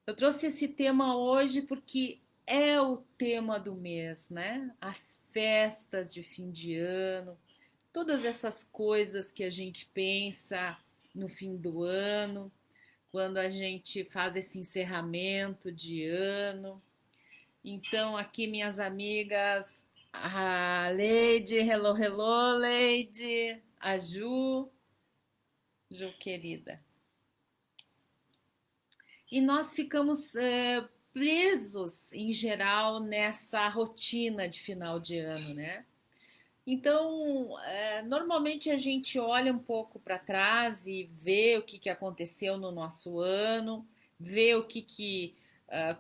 Eu trouxe esse tema hoje porque é o tema do mês, né? As festas de fim de ano, todas essas coisas que a gente pensa no fim do ano, quando a gente faz esse encerramento de ano. Então, aqui, minhas amigas, a Leide, hello, hello, Leide, a Ju querida. E nós ficamos presos, em geral, nessa rotina de final de ano, né? Então, normalmente a gente olha um pouco para trás e vê o que, que aconteceu no nosso ano, vê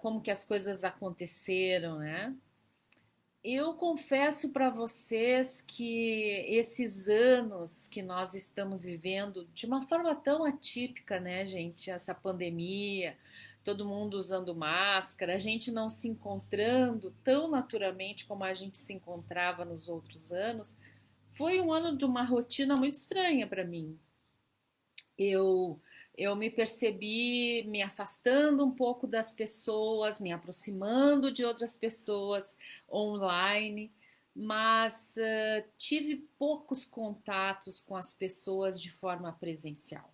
como que as coisas aconteceram, né? Eu confesso para vocês que esses anos que nós estamos vivendo de uma forma tão atípica, né, gente? Essa pandemia, todo mundo usando máscara, a gente não se encontrando tão naturalmente como a gente se encontrava nos outros anos, foi um ano de uma rotina muito estranha para mim. Eu eu me percebi me afastando um pouco das pessoas, me aproximando de outras pessoas online, mas tive poucos contatos com as pessoas de forma presencial.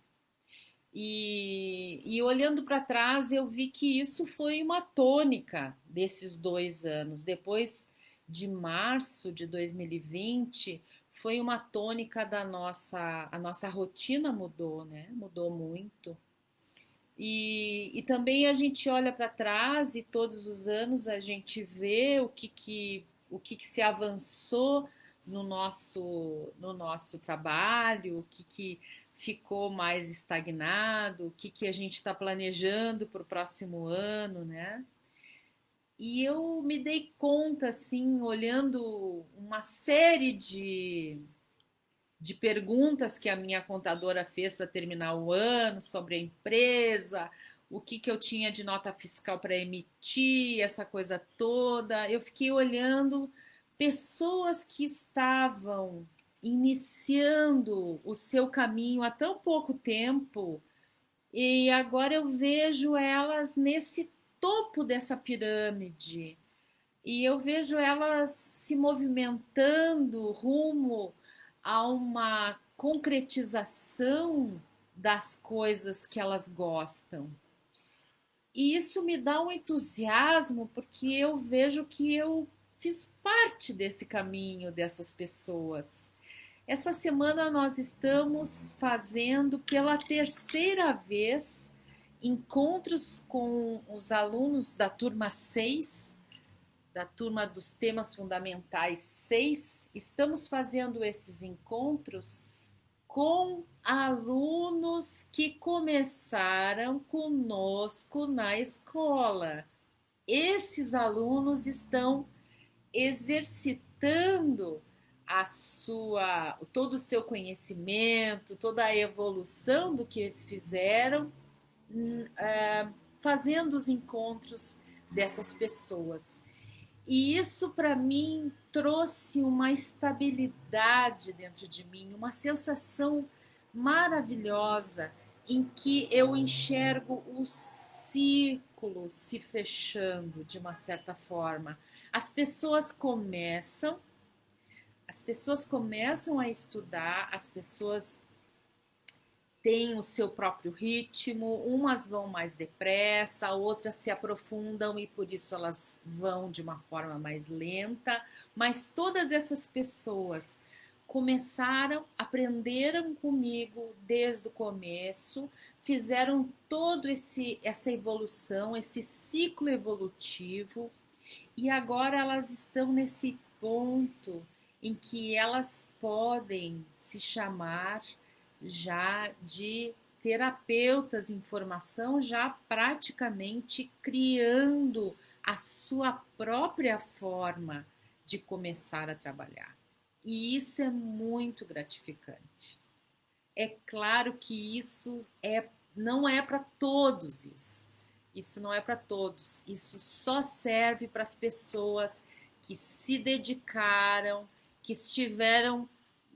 E olhando para trás, eu vi que isso foi uma tônica desses 2 anos. Depois de março de 2020, foi uma tônica a nossa rotina mudou, né? Mudou muito. E também a gente olha para trás e todos os anos a gente vê o que se avançou no nosso trabalho, que ficou mais estagnado, que a gente está planejando para o próximo ano, né? E eu me dei conta, assim, olhando uma série de perguntas que a minha contadora fez para terminar o ano sobre a empresa, o que eu tinha de nota fiscal para emitir, essa coisa toda. Eu fiquei olhando pessoas que estavam iniciando o seu caminho há tão pouco tempo e agora eu vejo elas nesse topo dessa pirâmide e eu vejo elas se movimentando rumo a uma concretização das coisas que elas gostam. E isso me dá um entusiasmo porque eu vejo que eu fiz parte desse caminho dessas pessoas. Essa semana nós estamos fazendo pela terceira vez encontros com os alunos da turma 6, da turma dos temas fundamentais 6. Estamos fazendo esses encontros com alunos que começaram conosco na escola. Esses alunos estão exercitando todo o seu conhecimento, toda a evolução do que eles fizeram, fazendo os encontros dessas pessoas. E isso para mim trouxe uma estabilidade dentro de mim, uma sensação maravilhosa em que eu enxergo o ciclo se fechando de uma certa forma. As pessoas começam, as pessoas começam a estudar, as pessoas têm o seu próprio ritmo, umas vão mais depressa, outras se aprofundam e por isso elas vão de uma forma mais lenta, mas todas essas pessoas começaram, aprenderam comigo desde o começo, fizeram todo essa evolução, esse ciclo evolutivo e agora elas estão nesse ponto em que elas podem se chamar já de terapeutas em formação, já praticamente criando a sua própria forma de começar a trabalhar. E isso é muito gratificante. É claro que não é para todos isso. Isso não é para todos. Isso só serve para as pessoas que se dedicaram, que estiveram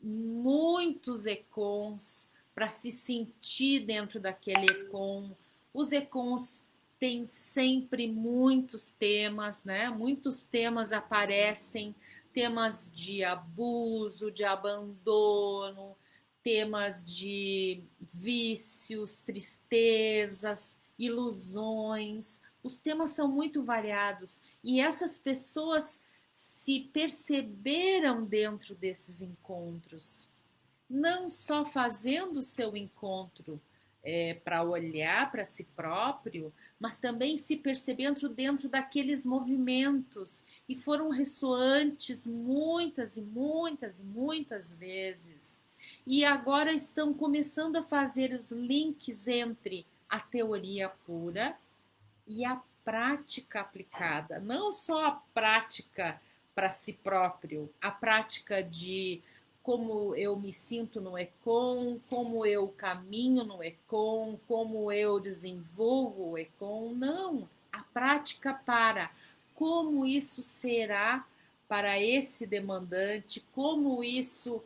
muitos econs para se sentir dentro daquele econ. Os econs tem sempre muitos temas, né? Muitos temas aparecem, temas de abuso, de abandono, temas de vícios, tristezas, ilusões. Os temas são muito variados e essas pessoas se perceberam dentro desses encontros, não só fazendo o seu encontro para olhar para si próprio, mas também se percebendo dentro daqueles movimentos e foram ressoantes muitas e muitas e muitas vezes. E agora estão começando a fazer os links entre a teoria pura e a prática aplicada, não só a prática para si próprio, a prática de como eu me sinto no Econ, como eu caminho no Econ, como eu desenvolvo o Econ, não, a prática para como isso será para esse demandante, como isso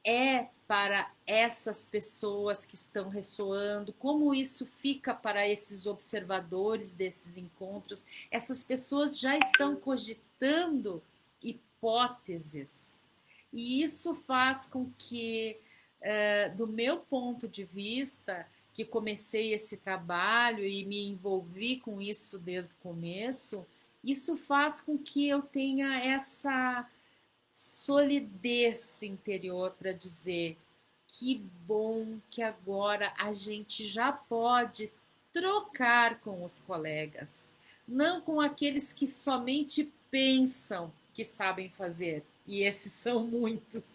é para essas pessoas que estão ressoando, como isso fica para esses observadores desses encontros. Essas pessoas já estão cogitando hipóteses. E isso faz com que, do meu ponto de vista, que comecei esse trabalho e me envolvi com isso desde o começo, isso faz com que eu tenha essa solidez interior para dizer que bom que agora a gente já pode trocar com os colegas, não com aqueles que somente pensam que sabem fazer, e esses são muitos,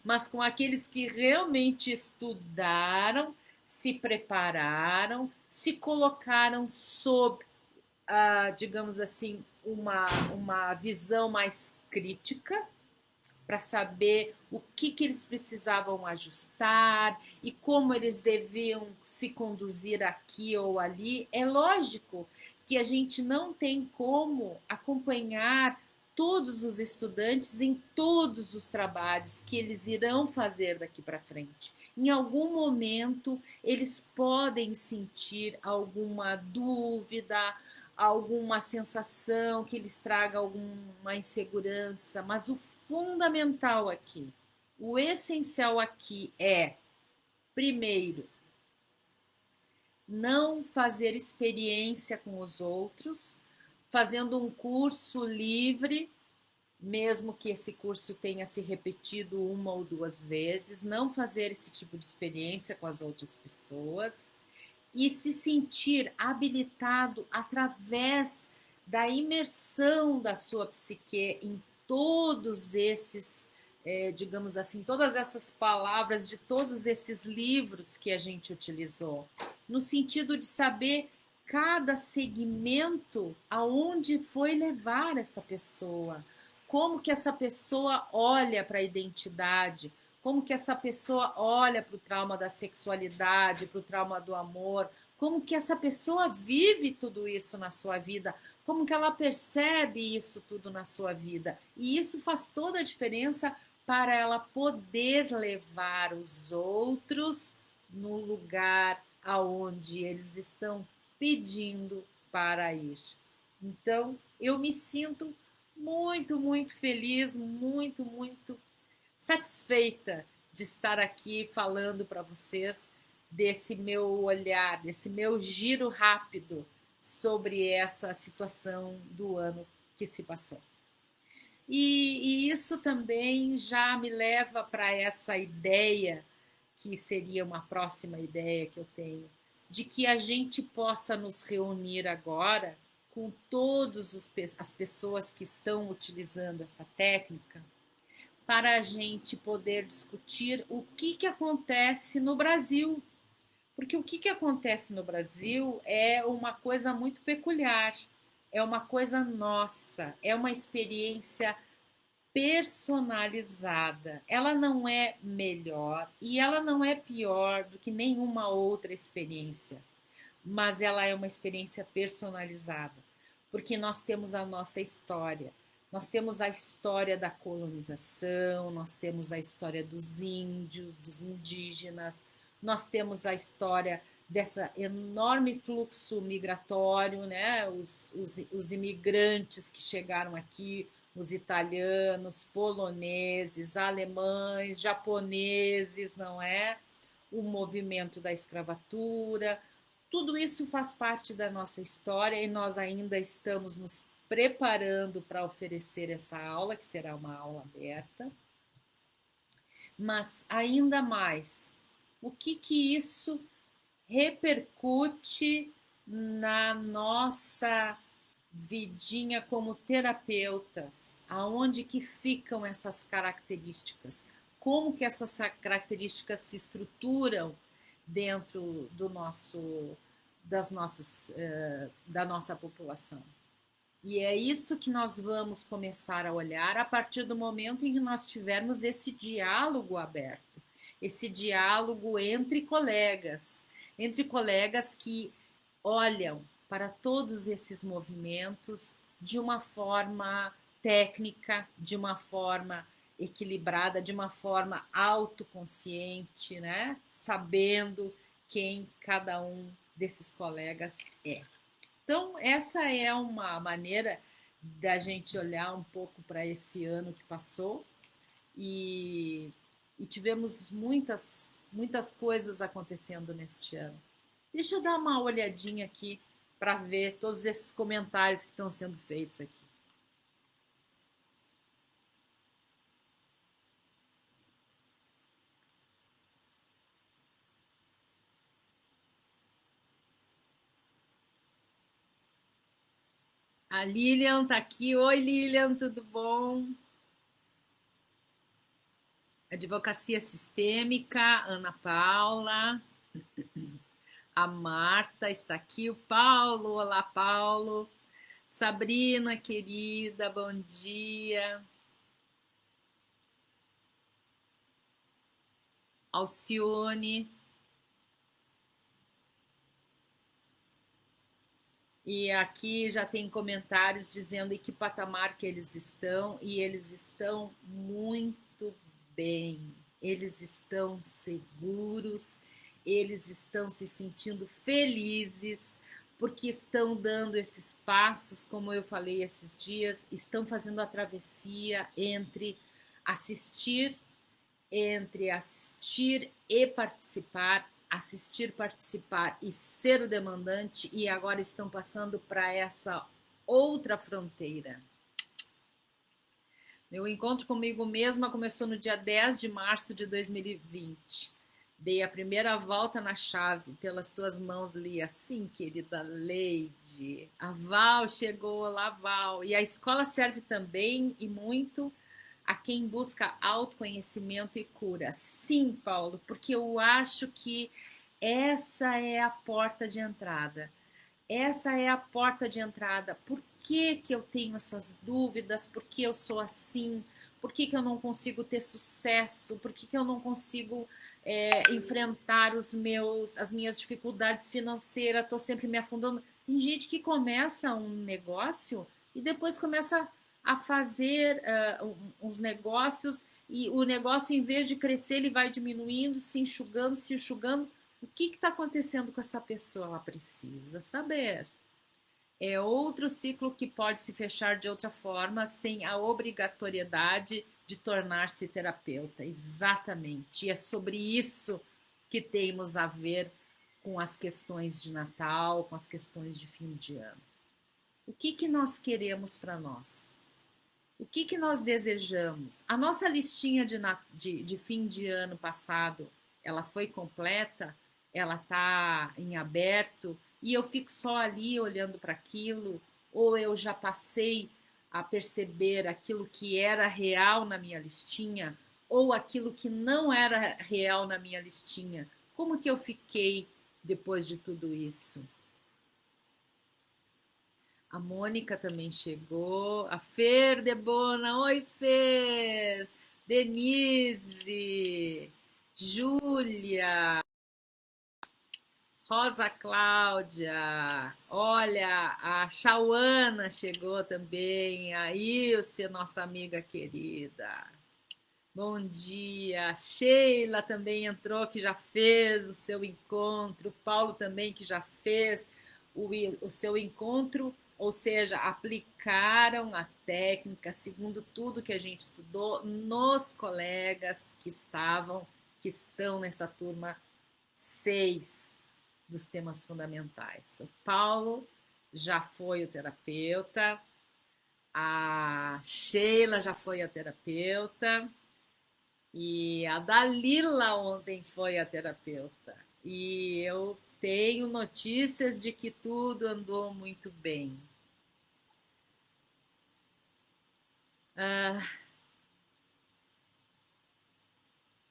mas com aqueles que realmente estudaram, se prepararam, se colocaram sob, digamos assim, uma visão mais crítica para saber o que eles precisavam ajustar e como eles deviam se conduzir aqui ou ali. É lógico que a gente não tem como acompanhar todos os estudantes em todos os trabalhos que eles irão fazer daqui para frente. Em algum momento, eles podem sentir alguma dúvida, alguma sensação que lhes traga alguma insegurança, mas o fundamental aqui, o essencial aqui é, primeiro, não fazer experiência com os outros, fazendo um curso livre, mesmo que esse curso tenha se repetido uma ou duas vezes, não fazer esse tipo de experiência com as outras pessoas e se sentir habilitado através da imersão da sua psique em todos esses, digamos assim, todas essas palavras de todos esses livros que a gente utilizou, no sentido de saber cada segmento aonde foi levar essa pessoa, como que essa pessoa olha para a identidade, como que essa pessoa olha para o trauma da sexualidade, para o trauma do amor, como que essa pessoa vive tudo isso na sua vida, como que ela percebe isso tudo na sua vida. E isso faz toda a diferença para ela poder levar os outros no lugar aonde eles estão pedindo para ir. Então, eu me sinto muito, muito feliz, muito, muito satisfeita de estar aqui falando para vocês desse meu olhar, desse meu giro rápido sobre essa situação do ano que se passou. E isso também já me leva para essa ideia, que seria uma próxima ideia que eu tenho, de que a gente possa nos reunir agora com todas as pessoas que estão utilizando essa técnica para a gente poder discutir o que acontece no Brasil. Porque o que acontece no Brasil é uma coisa muito peculiar, é uma coisa nossa, é uma experiência personalizada. Ela não é melhor e ela não é pior do que nenhuma outra experiência, mas ela é uma experiência personalizada, porque nós temos a nossa história. Nós temos a história da colonização, nós temos a história dos índios, dos indígenas, nós temos a história dessa enorme fluxo migratório, né? Os imigrantes que chegaram aqui, os italianos, poloneses, alemães, japoneses, não é? O movimento da escravatura, tudo isso faz parte da nossa história e nós ainda estamos nos preparando para oferecer essa aula, que será uma aula aberta. Mas ainda mais, o que isso repercute na nossa vidinha como terapeutas? Aonde que ficam essas características? Como que essas características se estruturam dentro do nosso da nossa população? E é isso que nós vamos começar a olhar a partir do momento em que nós tivermos esse diálogo aberto, esse diálogo entre colegas que olham para todos esses movimentos de uma forma técnica, de uma forma equilibrada, de uma forma autoconsciente, né? Sabendo quem cada um desses colegas é. Então, essa é uma maneira da gente olhar um pouco para esse ano que passou e, e tivemos muitas coisas acontecendo neste ano. Deixa eu dar uma olhadinha aqui para ver todos esses comentários que estão sendo feitos aqui. A Lilian está aqui. Oi, Lilian, tudo bom? Advocacia Sistêmica, Ana Paula. A Marta está aqui. O Paulo, olá, Paulo. Sabrina, querida, bom dia. Alcione. E aqui já tem comentários dizendo em que patamar que eles estão, e eles estão muito bem. Eles estão seguros, eles estão se sentindo felizes, porque estão dando esses passos, como eu falei esses dias, estão fazendo a travessia assistir entre assistir e participar, assistir, participar e ser o demandante, e agora estão passando para essa outra fronteira. Meu encontro comigo mesma começou no dia 10 de março de 2020. Dei a primeira volta na chave, pelas tuas mãos, Lia. Sim, querida Leide. A Val chegou, lá, Val. E a escola serve também e muito a quem busca autoconhecimento e cura. Sim, Paulo, porque eu acho que essa é a porta de entrada. Essa é a porta de entrada. Por que que eu tenho essas dúvidas? Por que eu sou assim? Por que que eu não consigo ter sucesso? Por que que eu não consigo enfrentar as minhas dificuldades financeiras? Estou sempre me afundando. Tem gente que começa um negócio e depois começa a fazer uns negócios e o negócio, em vez de crescer, ele vai diminuindo, se enxugando, se enxugando. O que está acontecendo com essa pessoa? Ela precisa saber. É outro ciclo que pode se fechar de outra forma, sem a obrigatoriedade de tornar-se terapeuta. Exatamente. E é sobre isso que temos a ver com as questões de Natal, com as questões de fim de ano. O que nós queremos para nós? O que nós desejamos? A nossa listinha de fim de ano passado, ela foi completa? Ela está em aberto? E eu fico só ali olhando para aquilo? Ou eu já passei a perceber aquilo que era real na minha listinha? Ou aquilo que não era real na minha listinha? Como que eu fiquei depois de tudo isso? A Mônica também chegou. A Fer Debona. Oi, Fer. Denise. Júlia. Rosa Cláudia. Olha, a Chauana chegou também. A Ilse, nossa amiga querida. Bom dia. Sheila também entrou, que já fez o seu encontro. Paulo também, que já fez o seu encontro. Ou seja, aplicaram a técnica segundo tudo que a gente estudou nos colegas que estão nessa turma 6 dos temas fundamentais. O Paulo já foi o terapeuta, a Sheila já foi a terapeuta e a Dalila ontem foi a terapeuta. E eu tenho notícias de que tudo andou muito bem. Ah,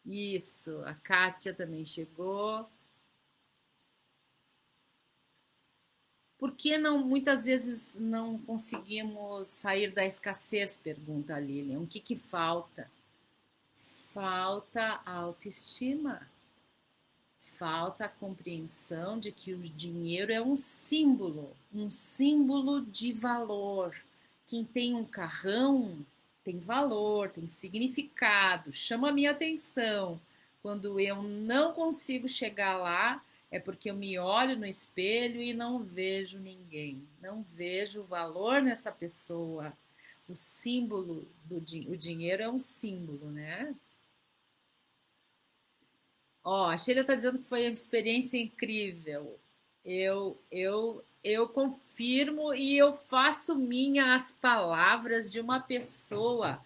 isso, a Kátia também chegou. Por que não, muitas vezes não conseguimos sair da escassez? Pergunta a Lilian. O que falta? Falta autoestima, falta a compreensão de que o dinheiro é um símbolo de valor. Quem tem um carrão tem valor, tem significado, chama a minha atenção. Quando eu não consigo chegar lá, é porque eu me olho no espelho e não vejo ninguém, não vejo valor nessa pessoa. O símbolo o dinheiro é um símbolo, né? Ó, a Sheila está dizendo que foi uma experiência incrível. Eu confirmo e eu faço minha as palavras de uma pessoa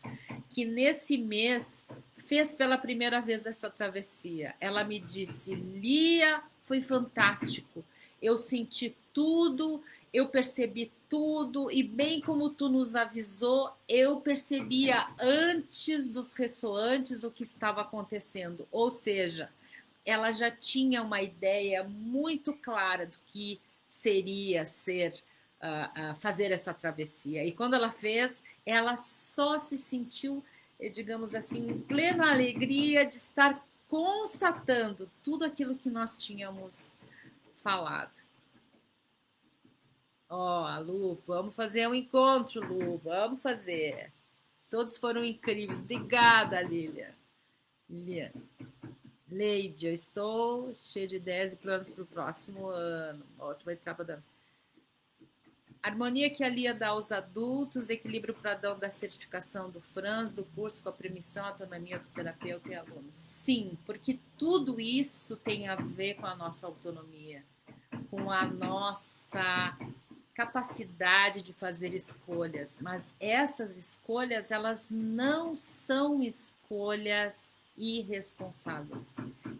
que nesse mês fez pela primeira vez essa travessia. Ela me disse: Lia, foi fantástico. Eu senti tudo, eu percebi tudo, e bem como tu nos avisou, eu percebia antes dos ressoantes o que estava acontecendo. Ou seja, ela já tinha uma ideia muito clara do que seria fazer essa travessia. E quando ela fez, ela só se sentiu, digamos assim, em plena alegria de estar constatando tudo aquilo que nós tínhamos falado. Ó, oh, Lu, vamos fazer um encontro, Lu, vamos fazer. Todos foram incríveis. Obrigada, Lilian. Lilian. Leide, eu estou cheia de ideias e planos para o próximo ano. Ótima etapa da harmonia que a Lia dá aos adultos, equilíbrio para dar da certificação do Franz, do curso com a permissão, autonomia do terapeuta e aluno. Sim, porque tudo isso tem a ver com a nossa autonomia, com a nossa capacidade de fazer escolhas, mas essas escolhas elas não são escolhas irresponsáveis.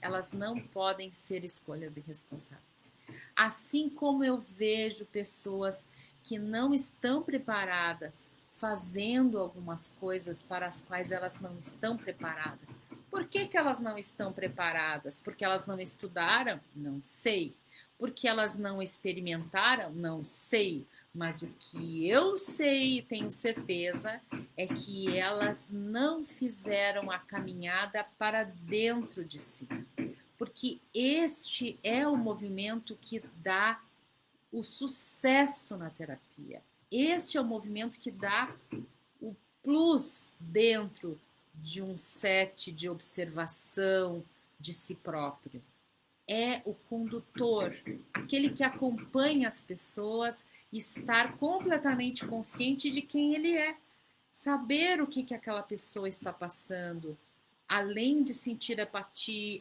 Elas não podem ser escolhas irresponsáveis. Assim como eu vejo pessoas que não estão preparadas fazendo algumas coisas para as quais elas não estão preparadas. Por que elas não estão preparadas? Porque elas não estudaram? Não sei. Porque elas não experimentaram? Não sei. Mas o que eu sei e tenho certeza é que elas não fizeram a caminhada para dentro de si. Porque este é o movimento que dá o sucesso na terapia. Este é o movimento que dá o plus dentro de um set de observação de si próprio. É o condutor, aquele que acompanha as pessoas, estar completamente consciente de quem ele é, saber o que aquela pessoa está passando, além de sentir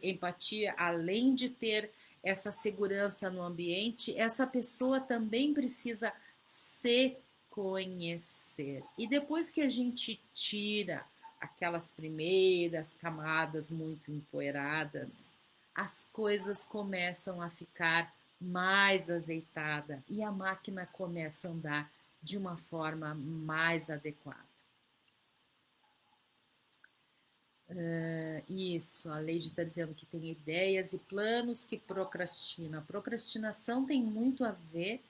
empatia, além de ter essa segurança no ambiente, essa pessoa também precisa se conhecer. E depois que a gente tira aquelas primeiras camadas muito empoeiradas, as coisas começam a ficar mais azeitada e a máquina começa a andar de uma forma mais adequada. Isso, a Leide está dizendo que tem ideias e planos que procrastina. A procrastinação tem muito a ver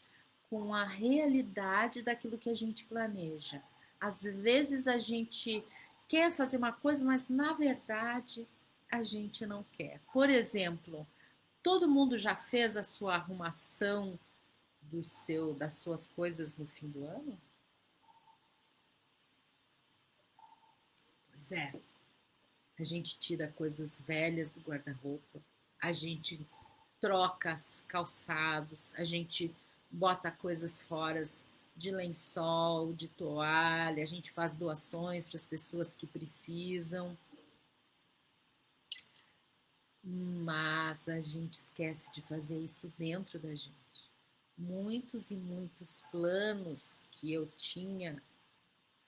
com a realidade daquilo que a gente planeja. Às vezes a gente quer fazer uma coisa, mas na verdade a gente não quer. Por exemplo, todo mundo já fez a sua arrumação das suas coisas no fim do ano? Pois é. a gente tira coisas velhas do guarda-roupa, a gente troca calçados, a gente bota coisas fora de lençol, de toalha, a gente faz doações para as pessoas que precisam, mas a gente esquece de fazer isso dentro da gente. Muitos e muitos planos que eu tinha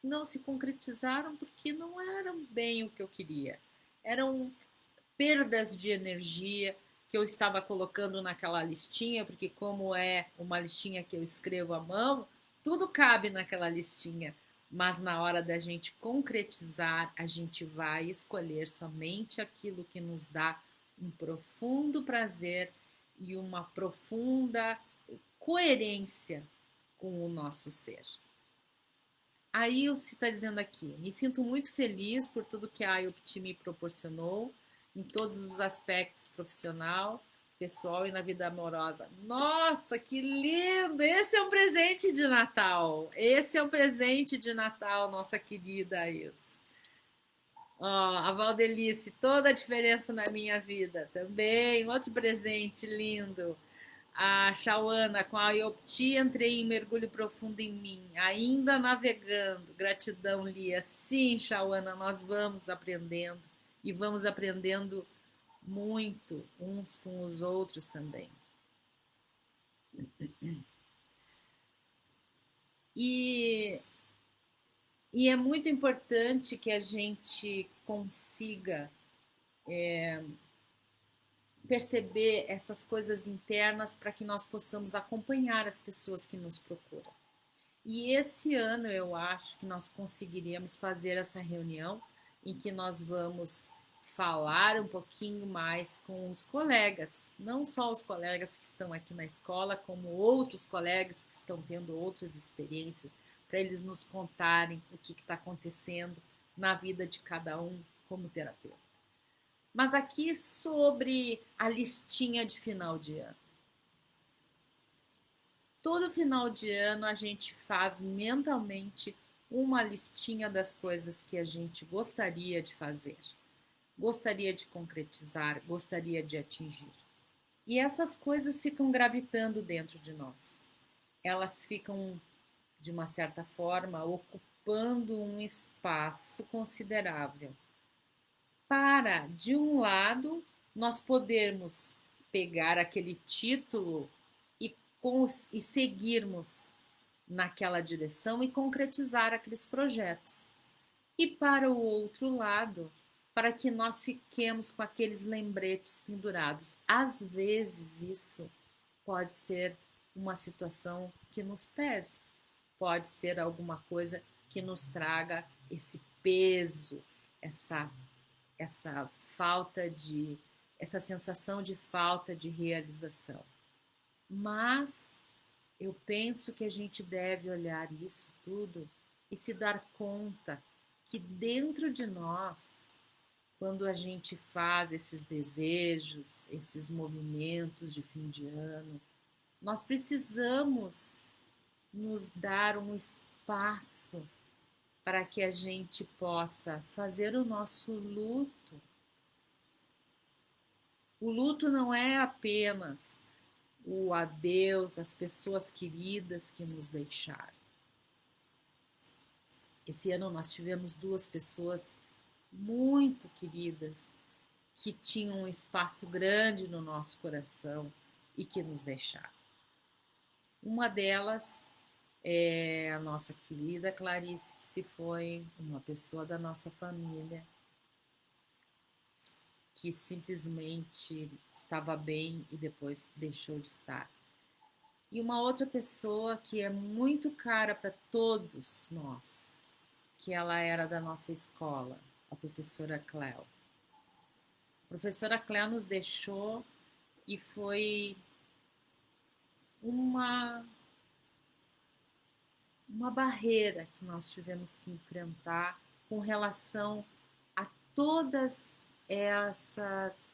não se concretizaram porque não eram bem o que eu queria. Eram perdas de energia que eu estava colocando naquela listinha, porque como é uma listinha que eu escrevo à mão, tudo cabe naquela listinha. Mas na hora da gente concretizar, a gente vai escolher somente aquilo que nos dá um profundo prazer e uma profunda coerência com o nosso ser. A Ilse está dizendo aqui: me sinto muito feliz por tudo que a IOPT me proporcionou, em todos os aspectos profissional, pessoal e na vida amorosa. Nossa, que lindo! Esse é um presente de Natal. Esse é um presente de Natal, nossa querida Ilse. Oh, a Valdelice, toda a diferença na minha vida. Também, outro presente lindo. A Chauana, com a Iopti, entrei em mergulho profundo em mim, ainda navegando. Gratidão, Lia. Sim, Chauana, nós vamos aprendendo e vamos aprendendo muito uns com os outros também. E, e é muito importante que a gente consiga perceber essas coisas internas para que nós possamos acompanhar as pessoas que nos procuram. E esse ano eu acho que nós conseguiríamos fazer essa reunião em que nós vamos falar um pouquinho mais com os colegas, não só os colegas que estão aqui na escola, como outros colegas que estão tendo outras experiências, para eles nos contarem o que está acontecendo na vida de cada um como terapeuta. Mas aqui sobre a listinha de final de ano. Todo final de ano a gente faz mentalmente uma listinha das coisas que a gente gostaria de fazer, gostaria de concretizar, gostaria de atingir. E essas coisas ficam gravitando dentro de nós. Elas ficam, de uma certa forma, ocupando um espaço considerável para, de um lado, nós podermos pegar aquele título e, e seguirmos naquela direção e concretizar aqueles projetos. E para o outro lado, para que nós fiquemos com aqueles lembretes pendurados. Às vezes isso pode ser uma situação que nos pese, pode ser alguma coisa que nos traga esse peso, essa essa falta de essa sensação de falta de realização. Mas eu penso que a gente deve olhar isso tudo e se dar conta que dentro de nós, quando a gente faz esses desejos, esses movimentos de fim de ano, nós precisamos nos dar um espaço para que a gente possa fazer o nosso luto. O luto não é apenas o adeus às pessoas queridas que nos deixaram. Esse ano nós tivemos duas pessoas muito queridas que tinham um espaço grande no nosso coração e que nos deixaram. Uma delas é a nossa querida Clarice, que se foi, uma pessoa da nossa família, que simplesmente estava bem e depois deixou de estar. E uma outra pessoa que é muito cara para todos nós, que ela era da nossa escola, a professora Cléo. A professora Cléo nos deixou e foi uma, uma barreira que nós tivemos que enfrentar com relação a todas essas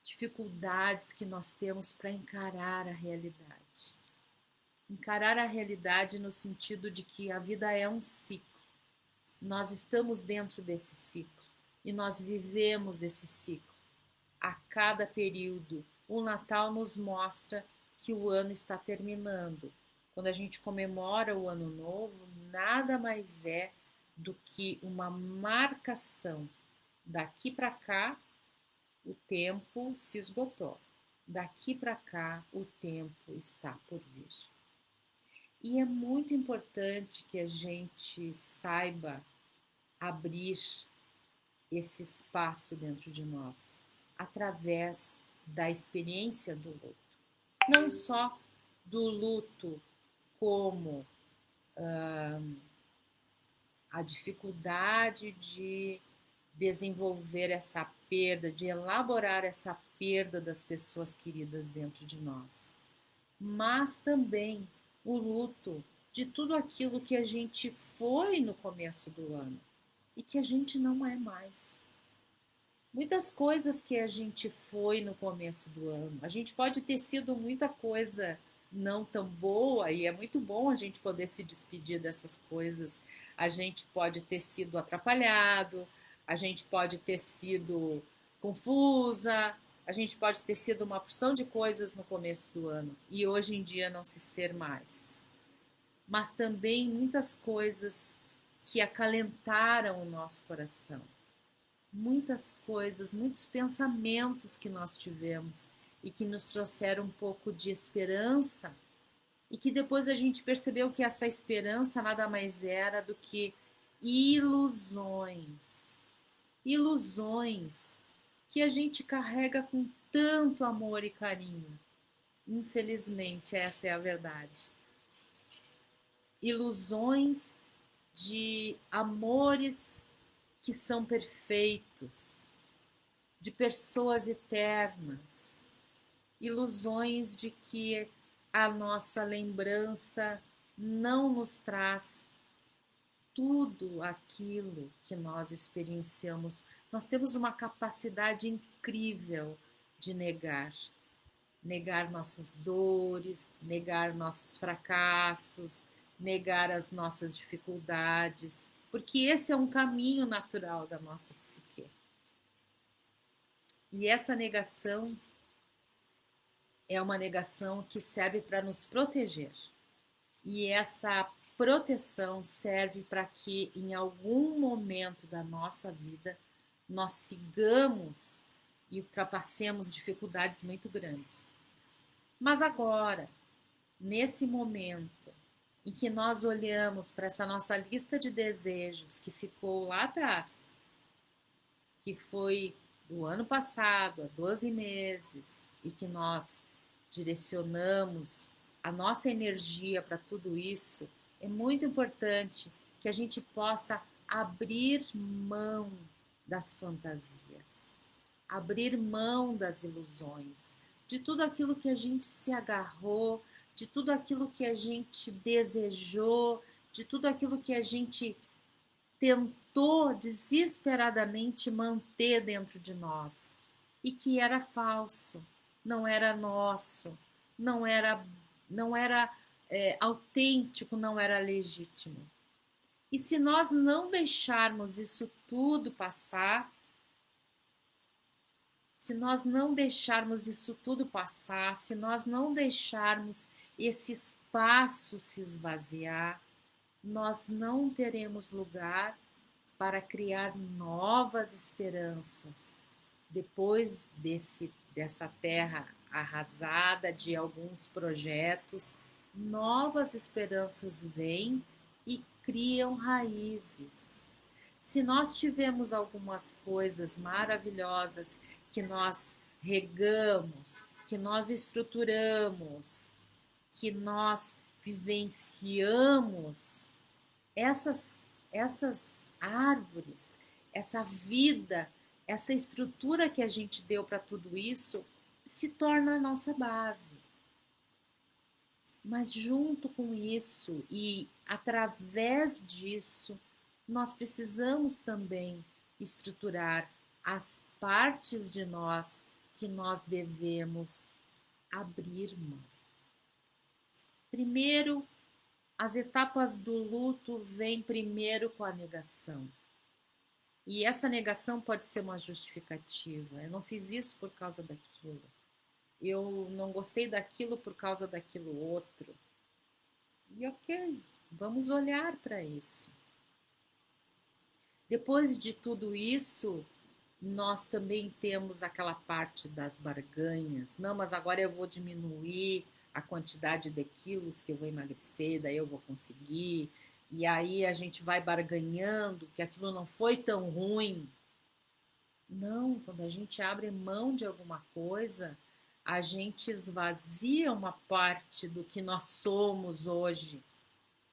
dificuldades que nós temos para encarar a realidade. Encarar a realidade no sentido de que a vida é um ciclo. Nós estamos dentro desse ciclo. e nós vivemos esse ciclo. A cada período, o Natal nos mostra que o ano está terminando. Quando a gente comemora o Ano Novo, nada mais é do que uma marcação. Daqui para cá, o tempo se esgotou. Daqui para cá, o tempo está por vir. E é muito importante que a gente saiba abrir esse espaço dentro de nós, através da experiência do luto. Não só do luto como a dificuldade de desenvolver essa perda, de elaborar essa perda das pessoas queridas dentro de nós, mas também o luto de tudo aquilo que a gente foi no começo do ano e que a gente não é mais. Muitas coisas que a gente foi no começo do ano, a gente pode ter sido muita coisa não tão boa, e é muito bom a gente poder se despedir dessas coisas. A gente pode ter sido atrapalhado, a gente pode ter sido confusa, a gente pode ter sido uma porção de coisas no começo do ano e hoje em dia não se ser mais. Mas também muitas coisas que acalentaram o nosso coração, muitas coisas, muitos pensamentos que nós tivemos e que nos trouxeram um pouco de esperança, e que depois a gente percebeu que essa esperança nada mais era do que ilusões. Ilusões que a gente carrega com tanto amor e carinho. Infelizmente, essa é a verdade. Ilusões de amores que são perfeitos, de pessoas eternas, ilusões de que a nossa lembrança não nos traz tudo aquilo que nós experienciamos. Nós temos uma capacidade incrível de negar. Negar nossas dores, negar nossos fracassos, negar as nossas dificuldades, porque esse é um caminho natural da nossa psique. E essa negação é uma negação que serve para nos proteger. E essa proteção serve para que em algum momento da nossa vida nós sigamos e ultrapassemos dificuldades muito grandes. Mas agora, nesse momento em que nós olhamos para essa nossa lista de desejos que ficou lá atrás, que foi do ano passado, há 12 meses, e que nós direcionamos a nossa energia para tudo isso, é muito importante que a gente possa abrir mão das fantasias, abrir mão das ilusões, de tudo aquilo que a gente se agarrou, de tudo aquilo que a gente desejou, de tudo aquilo que a gente tentou desesperadamente manter dentro de nós e que era falso, não era nosso, não era autêntico, não era legítimo. E se nós não deixarmos isso tudo passar, se nós não deixarmos isso tudo passar, se nós não deixarmos esse espaço se esvaziar, nós não teremos lugar para criar novas esperanças depois dessa terra arrasada de alguns projetos. Novas esperanças vêm e criam raízes. Se nós tivemos algumas coisas maravilhosas que nós regamos, que nós estruturamos, que nós vivenciamos, essas árvores, essa vida, essa estrutura que a gente deu para tudo isso, se torna a nossa base. Mas junto com isso e através disso, nós precisamos também estruturar as partes de nós que nós devemos abrir mão. Primeiro, as etapas do luto vêm primeiro com a negação. E essa negação pode ser uma justificativa. Eu não fiz isso por causa daquilo. Eu não gostei daquilo por causa daquilo outro. E ok, vamos olhar para isso. Depois de tudo isso, nós também temos aquela parte das barganhas. Não, mas agora eu vou diminuir a quantidade de quilos que eu vou emagrecer, daí eu vou conseguir. E aí a gente vai barganhando que aquilo não foi tão ruim. Não, quando a gente abre mão de alguma coisa, a gente esvazia uma parte do que nós somos hoje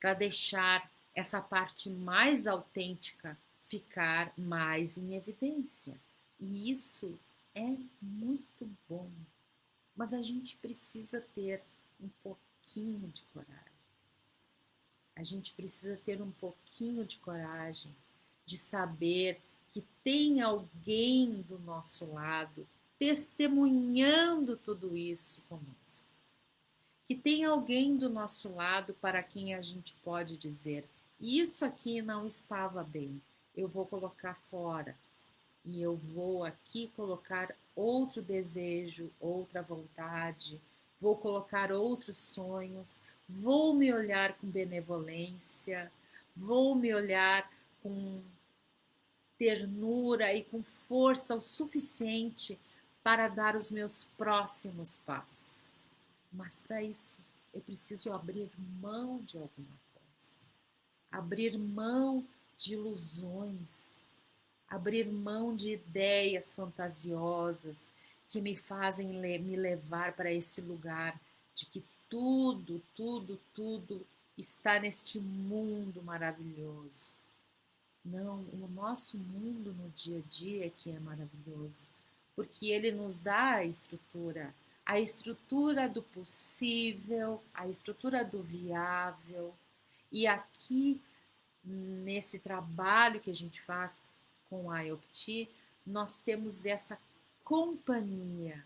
para deixar essa parte mais autêntica ficar mais em evidência. E isso é muito bom. Mas a gente precisa ter um pouquinho de coragem. A gente precisa ter um pouquinho de coragem de saber que tem alguém do nosso lado testemunhando tudo isso conosco. Que tem alguém do nosso lado para quem a gente pode dizer: isso aqui não estava bem, eu vou colocar fora e eu vou aqui colocar outro desejo, outra vontade, vou colocar outros sonhos, vou me olhar com benevolência, vou me olhar com ternura e com força o suficiente para dar os meus próximos passos. Mas para isso eu preciso abrir mão de alguma coisa, abrir mão de ilusões, abrir mão de ideias fantasiosas que me fazem me levar para esse lugar de que tudo, tudo, tudo está neste mundo maravilhoso. Não, o nosso mundo no dia a dia é que é maravilhoso, porque ele nos dá a estrutura do possível, a estrutura do viável. E aqui, nesse trabalho que a gente faz com a IOPT, nós temos essa companhia.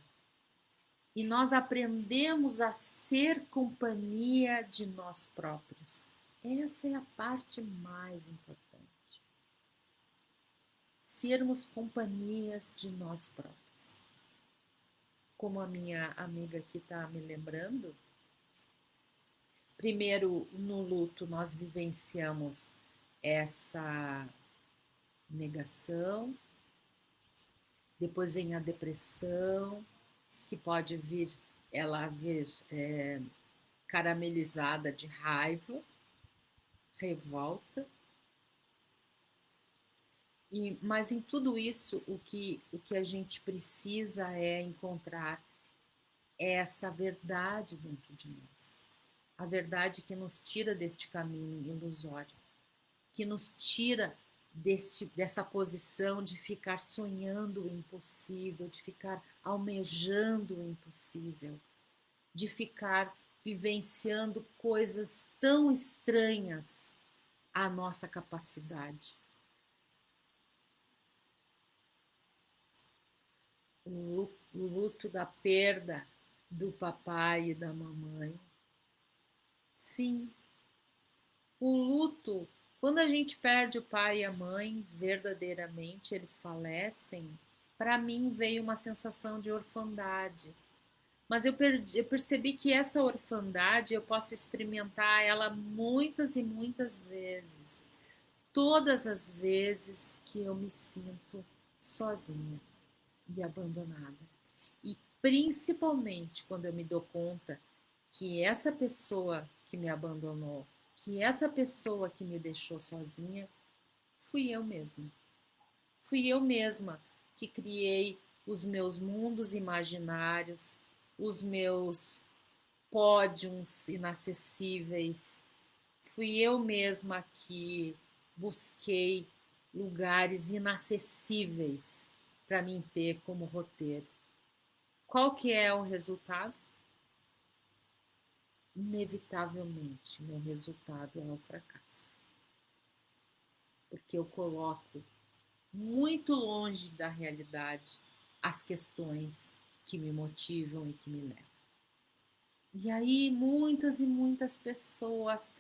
E nós aprendemos a ser companhia de nós próprios. Essa é a parte mais importante. Sermos companhias de nós próprios. Como a minha amiga aqui está me lembrando, primeiro no luto nós vivenciamos essa negação, depois vem a depressão, que pode vir caramelizada de raiva, revolta. Mas em tudo isso, o que a gente precisa é encontrar essa verdade dentro de nós. A verdade que nos tira deste caminho ilusório, que nos tira dessa posição de ficar sonhando o impossível, de ficar almejando o impossível, de ficar vivenciando coisas tão estranhas à nossa capacidade. O luto da perda do papai e da mamãe. Sim, o luto, quando a gente perde o pai e a mãe, verdadeiramente eles falecem, para mim veio uma sensação de orfandade. Mas eu percebi que essa orfandade eu posso experimentar ela muitas e muitas vezes. Todas as vezes que eu me sinto sozinha e abandonada. E principalmente quando eu me dou conta que essa pessoa que me abandonou, que essa pessoa que me deixou sozinha, fui eu mesma. Fui eu mesma que criei os meus mundos imaginários, os meus pódios inacessíveis. Fui eu mesma que busquei lugares inacessíveis para mim ter como roteiro. Qual que é o resultado? Inevitavelmente, meu resultado é o fracasso. Porque eu coloco muito longe da realidade as questões que me motivam e que me levam. E aí muitas e muitas pessoas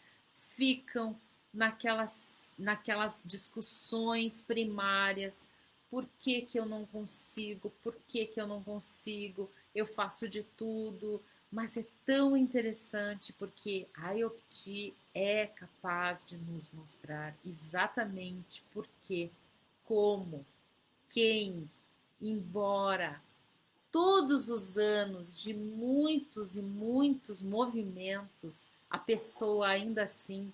ficam naquelas discussões primárias. Por que que eu não consigo? Por que que eu não consigo? Eu faço de tudo, mas é tão interessante porque a IOPT é capaz de nos mostrar exatamente por quê, como, quem, embora todos os anos de muitos e muitos movimentos, a pessoa ainda assim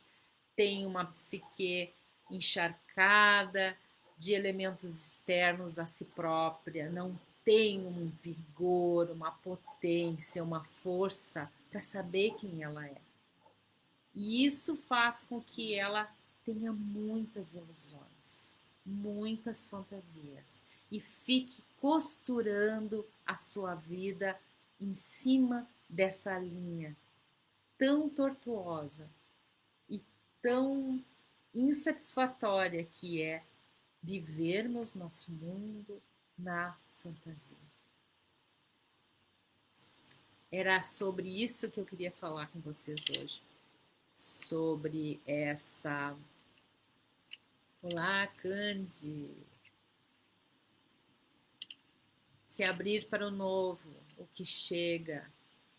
tem uma psique encharcada de elementos externos a si própria, não tem um vigor, uma potência, uma força para saber quem ela é. E isso faz com que ela tenha muitas ilusões, muitas fantasias e fique costurando a sua vida em cima dessa linha tão tortuosa e tão insatisfatória que é vivermos nosso mundo na fantasia. Era sobre isso que eu queria falar com vocês hoje. Sobre essa. Olá, Candy. Se abrir para o novo, o que chega.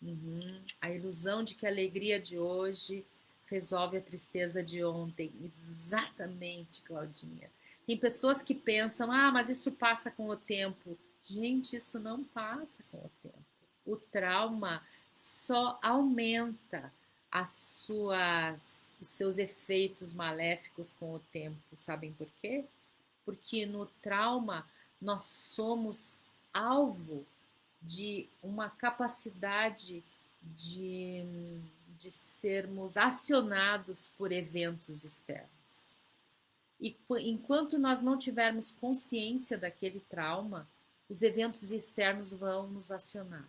Uhum. A ilusão de que a alegria de hoje resolve a tristeza de ontem. Exatamente, Claudinha. Tem pessoas que pensam, ah, mas isso passa com o tempo. Gente, isso não passa com o tempo. O trauma só aumenta os seus efeitos maléficos com o tempo. Sabem por quê? Porque no trauma nós somos alvo de uma capacidade de, de sermos acionados por eventos externos. E enquanto nós não tivermos consciência daquele trauma, os eventos externos vão nos acionar.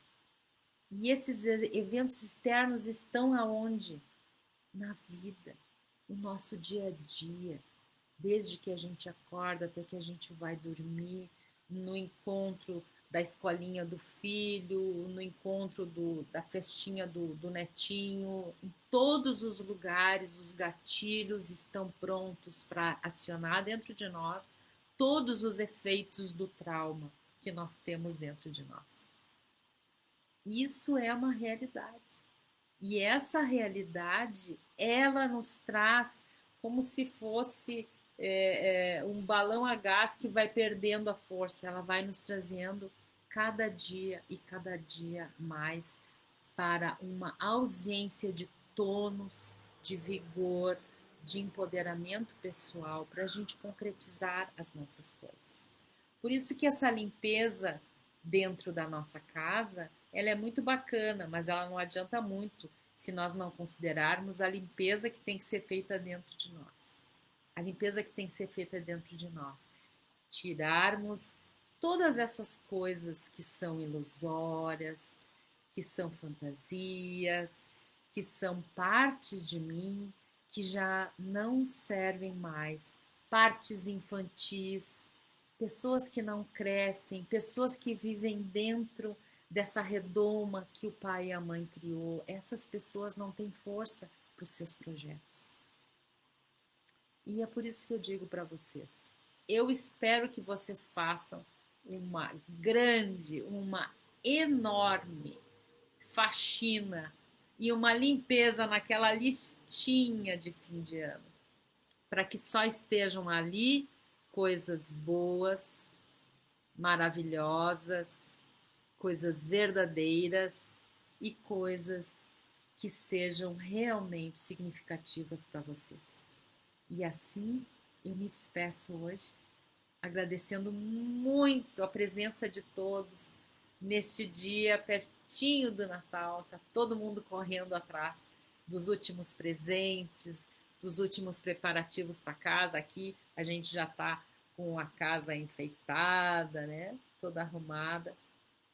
E esses eventos externos estão aonde? Na vida, no nosso dia a dia, desde que a gente acorda até que a gente vai dormir, no encontro da escolinha do filho, no encontro da festinha do netinho, em todos os lugares os gatilhos estão prontos para acionar dentro de nós todos os efeitos do trauma que nós temos dentro de nós. Isso é uma realidade. E essa realidade, ela nos traz como se fosse um balão a gás que vai perdendo a força. Ela vai nos trazendo cada dia e cada dia mais para uma ausência de tônus, de vigor, de empoderamento pessoal, para a gente concretizar as nossas coisas. Por isso que essa limpeza dentro da nossa casa, ela é muito bacana, mas ela não adianta muito se nós não considerarmos a limpeza que tem que ser feita dentro de nós. A limpeza que tem que ser feita dentro de nós. Tirarmos todas essas coisas que são ilusórias, que são fantasias, que são partes de mim que já não servem mais, partes infantis, pessoas que não crescem, pessoas que vivem dentro dessa redoma que o pai e a mãe criou. Essas pessoas não têm força para os seus projetos. E é por isso que eu digo para vocês, eu espero que vocês façam uma grande, uma enorme faxina e uma limpeza naquela listinha de fim de ano, para que só estejam ali coisas boas, maravilhosas, coisas verdadeiras e coisas que sejam realmente significativas para vocês. E assim eu me despeço hoje, agradecendo muito a presença de todos neste dia pertinho do Natal. Tá todo mundo correndo atrás dos últimos presentes, dos últimos preparativos para casa. Aqui a gente já está com a casa enfeitada, né? Toda arrumada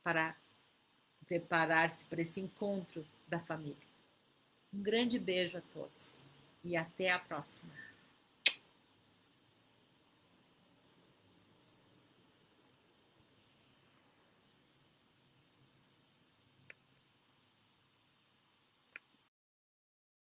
para preparar-se para esse encontro da família. Um grande beijo a todos e até a próxima.